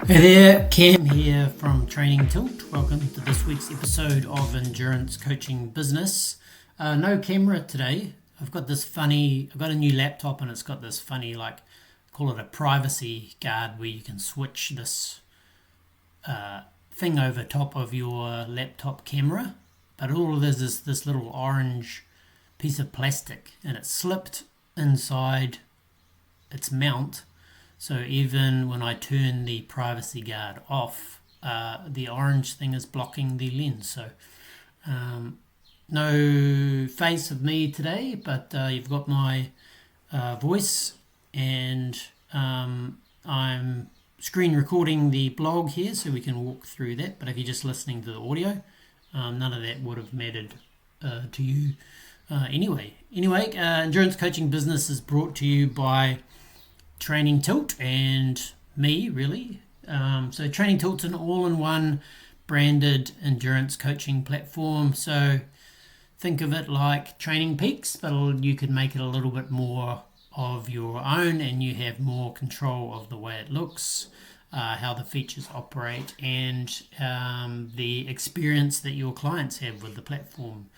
Hey there, Cam here from Training Tilt. Welcome to this week's episode of Endurance Coaching Business. No camera today. I've got a new laptop and it's got this funny, call it a privacy guard where you can switch this thing over top of your laptop camera. But all it is this little orange piece of plastic and it's slipped inside its mount. So even when I turn the privacy guard off, the orange thing is blocking the lens. So no face of me today, but you've got my voice, and I'm screen recording the blog here so we can walk through that. But if you're just listening to the audio, none of that would have mattered to you anyway. Endurance Coaching Business is brought to you by Training Tilt and me, really. So Training Tilt's an all-in-one branded endurance coaching platform. So think of it like Training Peaks, but you could make it a little bit more of your own, and you have more control of the way it looks, how the features operate, and the experience that your clients have with the platform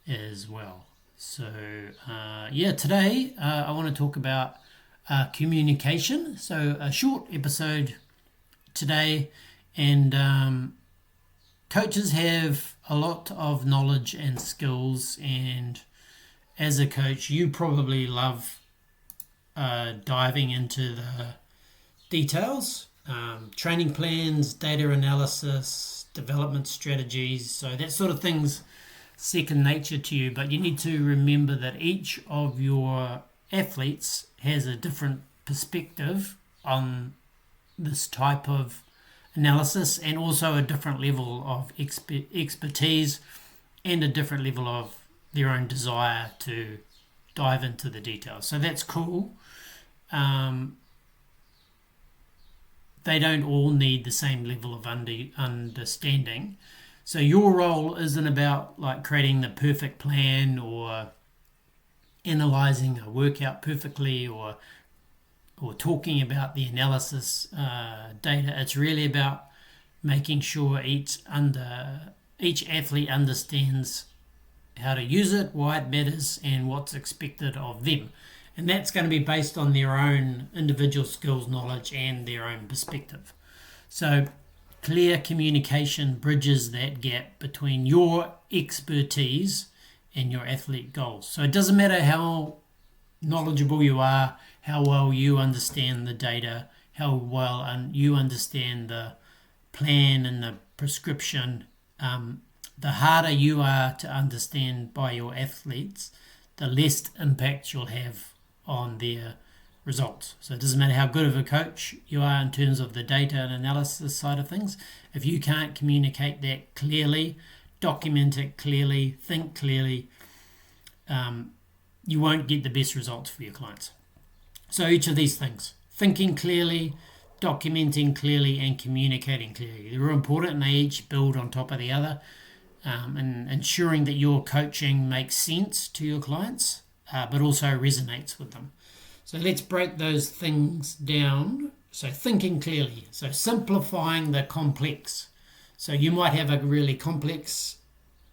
as well. So today I want to talk about communication. So a short episode today, and coaches have a lot of knowledge and skills, and as a coach you probably love diving into the details, training plans, data analysis, development strategies. So that sort of thing's second nature to you, but you need to remember that each of your athletes has a different perspective on this type of analysis, and also a different level of expertise and a different level of their own desire to dive into the details. So that's cool. They don't all need the same level of understanding. So your role isn't about creating the perfect plan or analyzing a workout perfectly or talking about the analysis data. It's really about making sure each athlete understands how to use it, why it matters, and what's expected of them. And that's going to be based on their own individual skills, knowledge, and their own perspective. So clear communication bridges that gap between your expertise and your athlete goals. So it doesn't matter how knowledgeable you are, how well you understand the data, how well you understand the plan and the prescription. The harder you are to understand by your athletes, the less impact you'll have on their results. So it doesn't matter how good of a coach you are in terms of the data and analysis side of things. If you can't communicate that clearly, document it clearly, think clearly, you won't get the best results for your clients. So each of these things, thinking clearly, documenting clearly, and communicating clearly, they're important, and they each build on top of the other, and ensuring that your coaching makes sense to your clients, but also resonates with them. So let's break those things down. So thinking clearly, so simplifying the complex. So you might have a really complex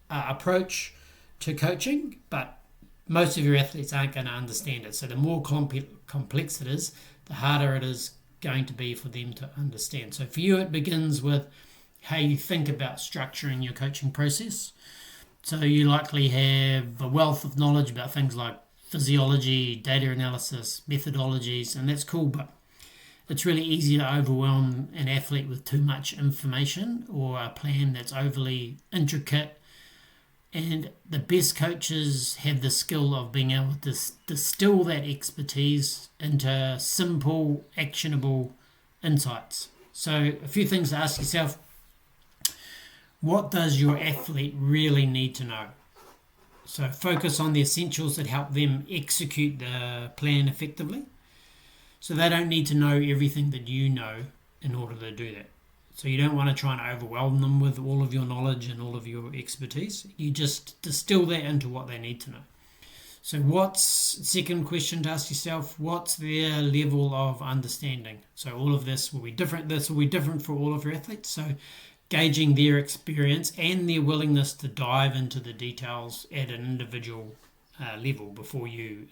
approach to coaching, but most of your athletes aren't going to understand it. So the more complex it is, the harder it is going to be for them to understand. So for you, it begins with how you think about structuring your coaching process. So you likely have a wealth of knowledge about things like physiology, data analysis, methodologies, and that's cool, but it's really easy to overwhelm an athlete with too much information or a plan that's overly intricate. And the best coaches have the skill of being able to distill that expertise into simple, actionable insights. So a few things to ask yourself. What does your athlete really need to know? So focus on the essentials that help them execute the plan effectively. So they don't need to know everything that you know in order to do that. So you don't want to try and overwhelm them with all of your knowledge and all of your expertise. You just distill that into what they need to know. So second question to ask yourself, what's their level of understanding? So all of this will be different. This will be different for all of your athletes. So gauging their experience and their willingness to dive into the details at an individual level before you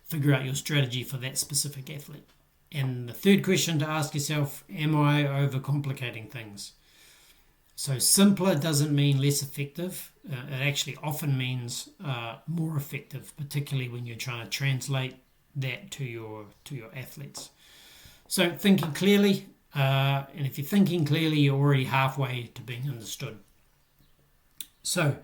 figure out your strategy for that specific athlete. And the third question to ask yourself, am I overcomplicating things? So simpler doesn't mean less effective. It actually often means more effective, particularly when you're trying to translate that to your athletes. So thinking clearly, and if you're thinking clearly, you're already halfway to being understood. So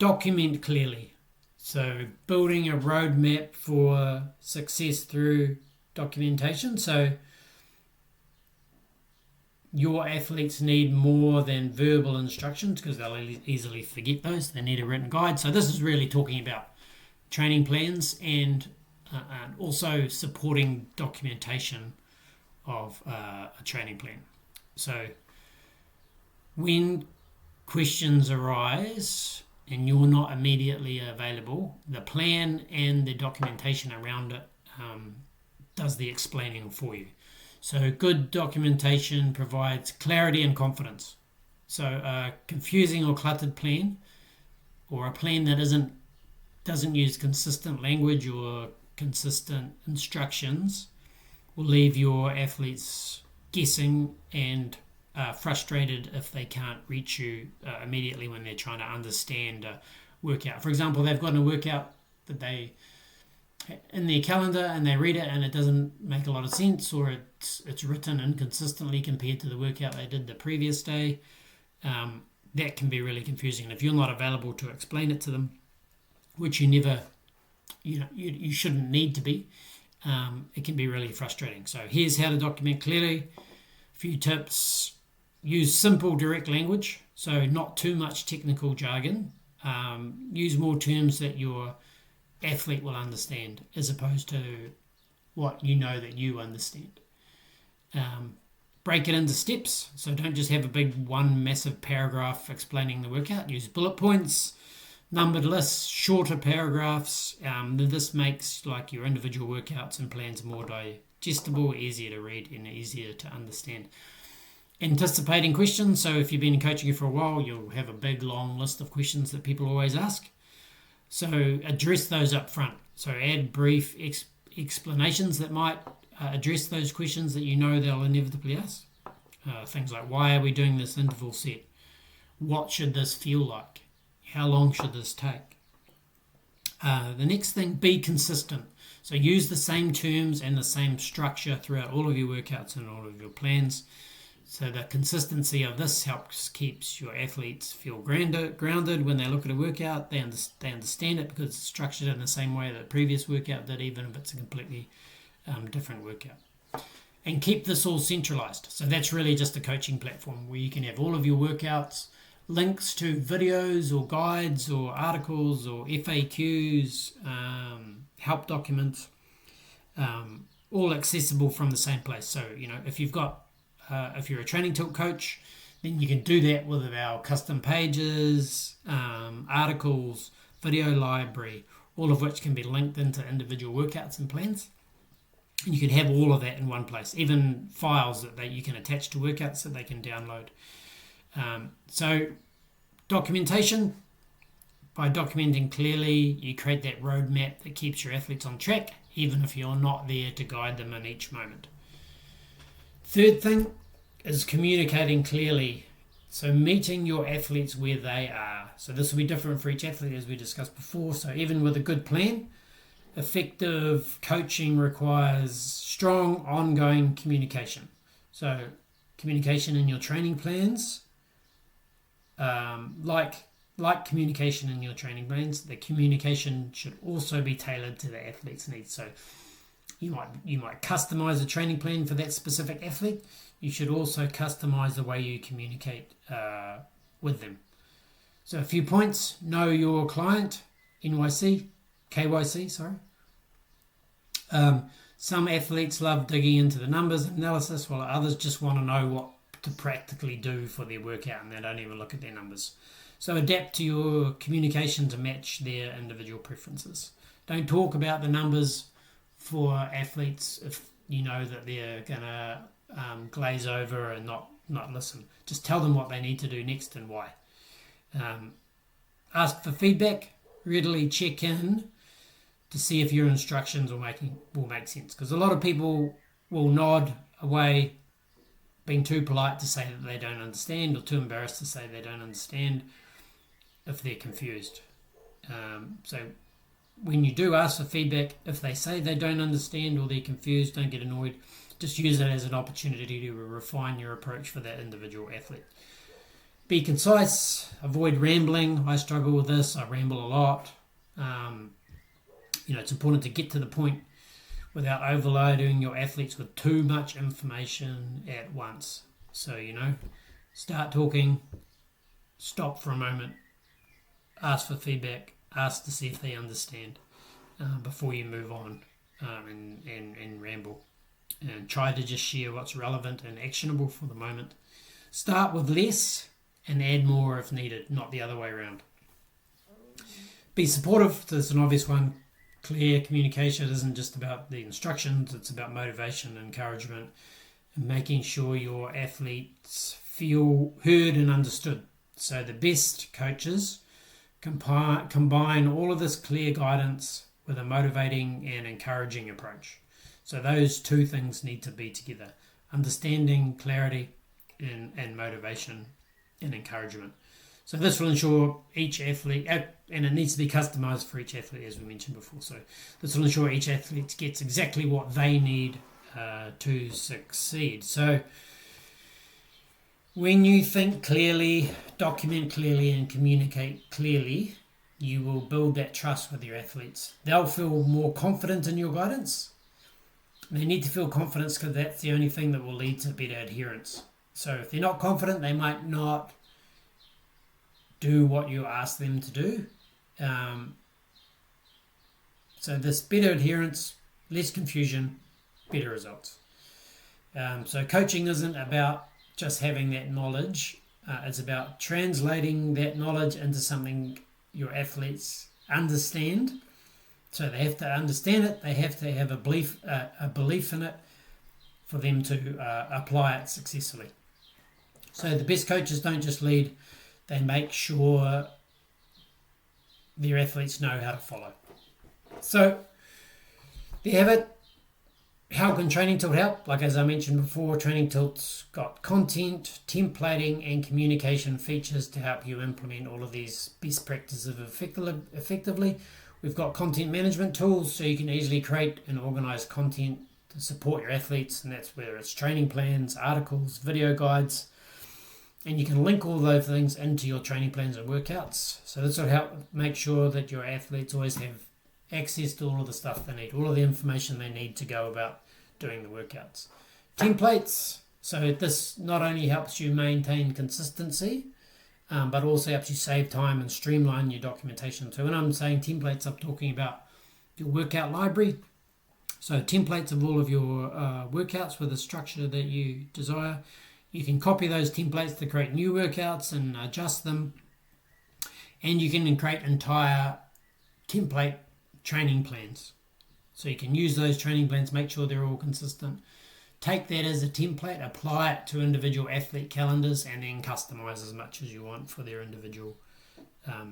document clearly. So building a roadmap for success through documentation. So your athletes need more than verbal instructions because they'll easily forget those. They need a written guide. So this is really talking about training plans and also supporting documentation of a training plan. So when questions arise and you're not immediately available, the plan and the documentation around it does the explaining for you. So good documentation provides clarity and confidence. So a confusing or cluttered plan, or a plan that doesn't use consistent language or consistent instructions, will leave your athletes guessing and frustrated if they can't reach you immediately when they're trying to understand a workout. For example, they've got a workout that they in their calendar and they read it and it doesn't make a lot of sense, or it's written inconsistently compared to the workout they did the previous day. That can be really confusing. And if you're not available to explain it to them, which you shouldn't need to be, it can be really frustrating. So here's how to document clearly. A few tips: use simple, direct language, so not too much technical jargon. Use more terms that your athlete will understand as opposed to what you know that you understand. Break it into steps, so don't just have a big one massive paragraph explaining the workout. Use bullet points, numbered lists, shorter paragraphs. This makes like your individual workouts and plans more digestible, easier to read and easier to understand. Anticipating questions, so if you've been coaching for a while, you'll have a big long list of questions that people always ask. So address those up front. So add brief explanations that might address those questions that you know they'll inevitably ask. Things like, why are we doing this interval set? What should this feel like? How long should this take? The next thing, be consistent. So use the same terms and the same structure throughout all of your workouts and all of your plans. So the consistency of this keeps your athletes feel grounded when they look at a workout. They understand it because it's structured in the same way that the previous workout did, even if it's a completely different workout. And keep this all centralized. So that's really just a coaching platform where you can have all of your workouts, links to videos or guides or articles or FAQs, help documents, all accessible from the same place. So, if you're a training tilt coach, then you can do that with our custom pages, articles, video library, all of which can be linked into individual workouts and plans. And you can have all of that in one place, even files that you can attach to workouts that they can download. So documentation, by documenting clearly, you create that roadmap that keeps your athletes on track, even if you're not there to guide them in each moment. Third thing is communicating clearly. So meeting your athletes where they are. So this will be different for each athlete, as we discussed before. So even with a good plan, effective coaching requires strong ongoing communication. So communication in your training plans, like communication in your training plans, the communication should also be tailored to the athlete's needs. So you might customize a training plan for that specific athlete. You should also customize the way you communicate with them. So a few points: know your client, KYC, sorry. Some athletes love digging into the numbers and analysis, while others just want to know what to practically do for their workout and they don't even look at their numbers. So adapt to your communication to match their individual preferences. Don't talk about the numbers for athletes if you know that they're gonna glaze over and not listen. Just tell them what they need to do next and why. Ask for feedback. Regularly check in to see if your instructions will make sense. Because a lot of people will nod away, being too polite to say that they don't understand, or too embarrassed to say they don't understand if they're confused. So when you do ask for feedback, if they say they don't understand or they're confused, don't get annoyed. Just use it as an opportunity to refine your approach for that individual athlete. Be concise, avoid rambling. I struggle with this. I ramble a lot. It's important to get to the point without overloading your athletes with too much information at once. So, start talking, stop for a moment, ask for feedback, ask to see if they understand before you move on and ramble. And try to just share what's relevant and actionable for the moment. Start with less and add more if needed, not the other way around. Be supportive. There's an obvious one. Clear communication isn't just about the instructions, it's about motivation, encouragement, and making sure your athletes feel heard and understood. So the best coaches combine all of this clear guidance with a motivating and encouraging approach. So those two things need to be together. Understanding, clarity, and motivation and encouragement. So this will ensure each athlete, and it needs to be customized for each athlete, as we mentioned before. So this will ensure each athlete gets exactly what they need to succeed. So when you think clearly, document clearly, and communicate clearly, you will build that trust with your athletes. They'll feel more confident in your guidance. They need to feel confidence because that's the only thing that will lead to better adherence. So if they're not confident, they might not do what you ask them to do. So this better adherence, less confusion, better results. So coaching isn't about just having that knowledge. It's about translating that knowledge into something your athletes understand. So they have to understand it. They have to have a belief in it for them to apply it successfully. So the best coaches don't just lead, they make sure their athletes know how to follow. So there you have it. How can Training Tilt help? Like as I mentioned before, Training Tilt's got content, templating, and communication features to help you implement all of these best practices effectively. We've got content management tools so you can easily create and organize content to support your athletes, and that's whether it's training plans, articles, video guides, and you can link all those things into your training plans and workouts. So this will help make sure that your athletes always have access to all of the stuff they need, all of the information they need to go about doing the workouts. Templates, so this not only helps you maintain consistency, but also helps you save time and streamline your documentation. So when I'm saying templates, I'm talking about your workout library. So templates of all of your workouts with the structure that you desire. You can copy those templates to create new workouts and adjust them. And you can create entire template training plans. So you can use those training plans, make sure they're all consistent. Take that as a template, apply it to individual athlete calendars, and then customize as much as you want for their individual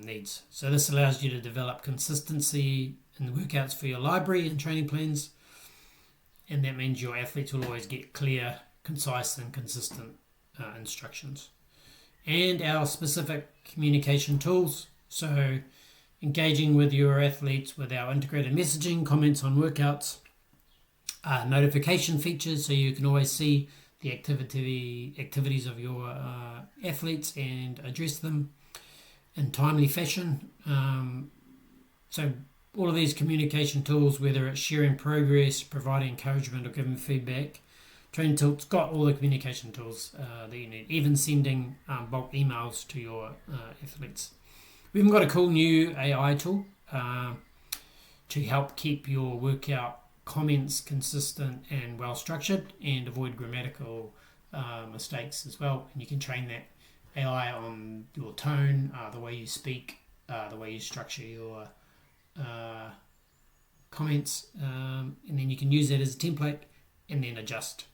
needs. So this allows you to develop consistency in the workouts for your library and training plans. And that means your athletes will always get clear, concise, and consistent instructions. And our specific communication tools. So engaging with your athletes with our integrated messaging, comments on workouts, notification features so you can always see the activities of your athletes and address them in timely fashion. So all of these communication tools, whether it's sharing progress, providing encouragement, or giving feedback, Training Tilt's got all the communication tools that you need, even sending bulk emails to your athletes. We've even got a cool new AI tool to help keep your workout comments consistent and well structured and avoid grammatical mistakes as well. And you can train that AI on your tone, the way you speak, the way you structure your comments, and then you can use that as a template and then adjust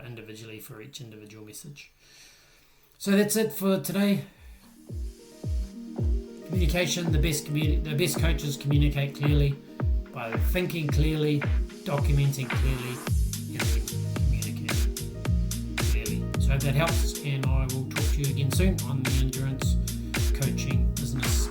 individually for each individual message. So that's it for today. Communication, the best coaches communicate clearly by thinking clearly, documenting clearly, and then communicating clearly. So I hope that helps, and I will talk to you again soon on the Endurance Coaching Business